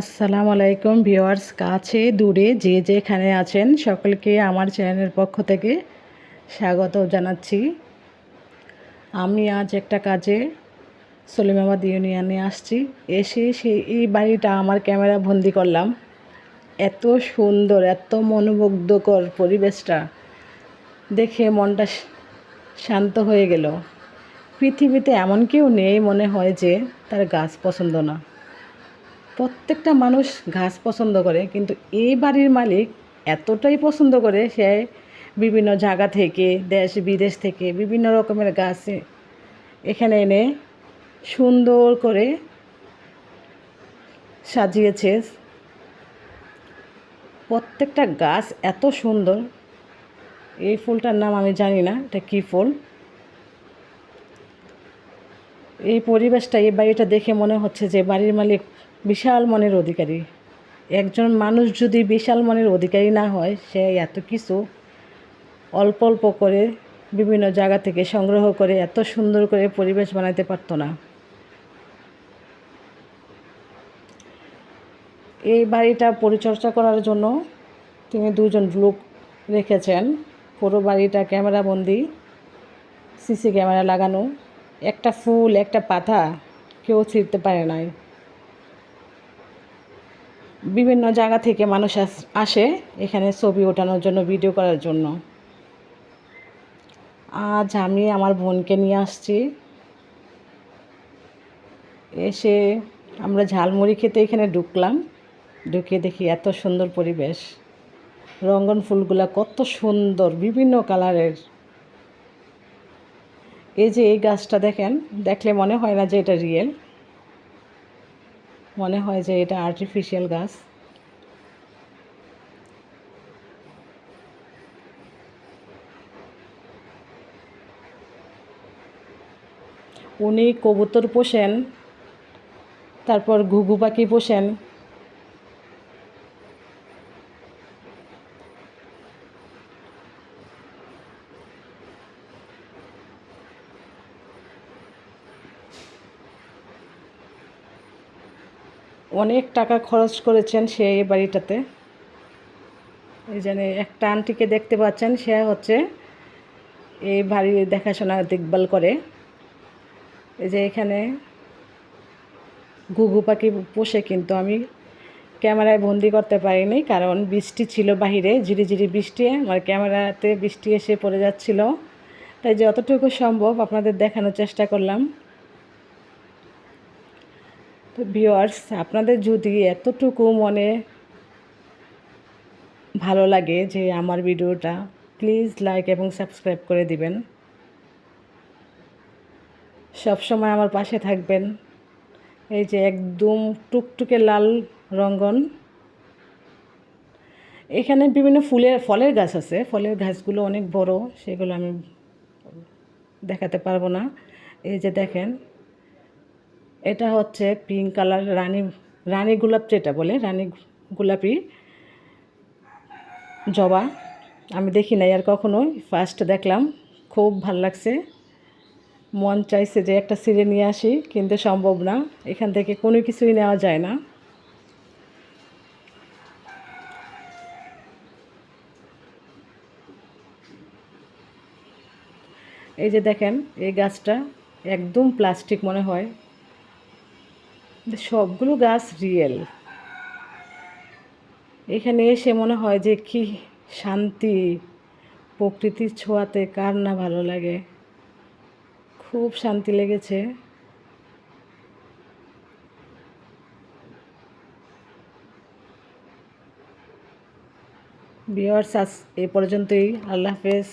আসসালামু আলাইকুম ভিউয়ার্স, কাছে দূরে যে যেখানে আছেন সকলকে আমার চ্যানেলের পক্ষ থেকে স্বাগত জানাচ্ছি। আমি আজ একটা কাজে সলিমাবাদ ইউনিয়নে আসছি। এসে এই বাড়িটা আমার ক্যামেরা বন্দি করলাম। এত সুন্দর, এত মনোমুগ্ধকর পরিবেশটা দেখে মনটা শান্ত হয়ে গেল। পৃথিবীতে এমন কেউ নেই মনে হয় যে তার গাছ পছন্দ না। প্রত্যেকটা মানুষ গাছ পছন্দ করে, কিন্তু এই বাড়ির মালিক এতটাই পছন্দ করে, সে বিভিন্ন জায়গা থেকে, দেশ বিদেশ থেকে বিভিন্ন রকমের গাছ এখানে এনে সুন্দর করে সাজিয়েছে। প্রত্যেকটা গাছ এত সুন্দর। এই ফুলটার নাম আমি জানি না, এটা কী ফুল। এই পরিবেশটা, এই বাড়িটা দেখে মনে হচ্ছে যে বাড়ির মালিক বিশাল মনের অধিকারী। একজন মানুষ যদি বিশাল মনের অধিকারী না হয়, সে এত কিছু অল্প অল্প করে বিভিন্ন জায়গা থেকে সংগ্রহ করে এত সুন্দর করে পরিবেশ বানাতে পারতো না। এই বাড়িটা পরিচর্যা করার জন্য তিনি দুজন লোক রেখেছেন। পুরো বাড়িটা ক্যামেরাবন্দি, সিসি ক্যামেরা লাগানো। একটা ফুল, একটা পাতা কেউ ছিঁড়তে পারে নাই। বিভিন্ন জায়গা থেকে মানুষ আসে এখানে ছবি ওঠানোর জন্য, ভিডিও করার জন্য। আজ আমি আমার বোনকে নিয়ে আসছি। এসে আমরা ঝালমুড়ি খেতে এখানে ঢুকলাম। ঢুকে দেখি এত সুন্দর পরিবেশ। রঙ্গন ফুলগুলা কত সুন্দর, বিভিন্ন কালারের। এই যে এই গাছটা দেখেন, দেখলে মনে হয় না যে এটা রিয়েল, মনে হয় যে এটা আর্টিফিশিয়াল গাছ। উনি কবুতর পোষেন, তারপর ঘুঘু পাখি পোষেন। অনেক টাকা খরচ করেছেন সে এই বাড়িটাতে। এই জন্য একটা আন্টিকে দেখতে পাচ্ছেন, সে হচ্ছে এই বাড়ির দেখাশোনা দেখভাল করে। এই যে এখানে ঘুঘু পাখি পোষে, কিন্তু আমি ক্যামেরায় বন্দি করতে পারিনি, কারণ বৃষ্টি ছিল বাহিরে, ঝিরিঝিরি বৃষ্টি, আমার ক্যামেরাতে বৃষ্টি এসে পড়ে যাচ্ছিল। তাই যতটুকু সম্ভব আপনাদের দেখানোর চেষ্টা করলাম। তো ভিউয়ার্স, আপনাদের যদি এতটুকু মনে ভালো লাগে যে আমার ভিডিওটা, প্লিজ লাইক এবং সাবস্ক্রাইব করে দিবেন। সবসময় আমার পাশে থাকবেন। এই যে একদম টুকটুকে লাল রঙ্গন। এখানে বিভিন্ন ফলের গাছ আছে। ফলের গাছগুলো অনেক বড়, সেগুলো আমি দেখাতে পারবো না। এই যে দেখেন, এটা হচ্ছে পিঙ্ক কালার রানী গোলাপ, যেটা বলে রানী গোলাপি জবা। আমি দেখি নাই আর কখনোই, ফার্স্ট দেখলাম, খুব ভাল লাগছে। মন চাইছে যে একটা ছিঁড়ে নিয়ে আসি, কিন্তু সম্ভব না, এখান থেকে কোনো কিছুই নেওয়া যায় না। এই যে দেখেন, এই গাছটা একদম প্লাস্টিক মনে হয়, সবগুলো গাছ রিয়েল। এখানে এসে মনে হয় যে কি শান্তি, প্রকৃতির ছোঁয়াতে কার না ভালো লাগে। খুব শান্তি লেগেছে। ভিউয়ার্স, আজ এই পর্যন্তই। আল্লাহ হাফেজ।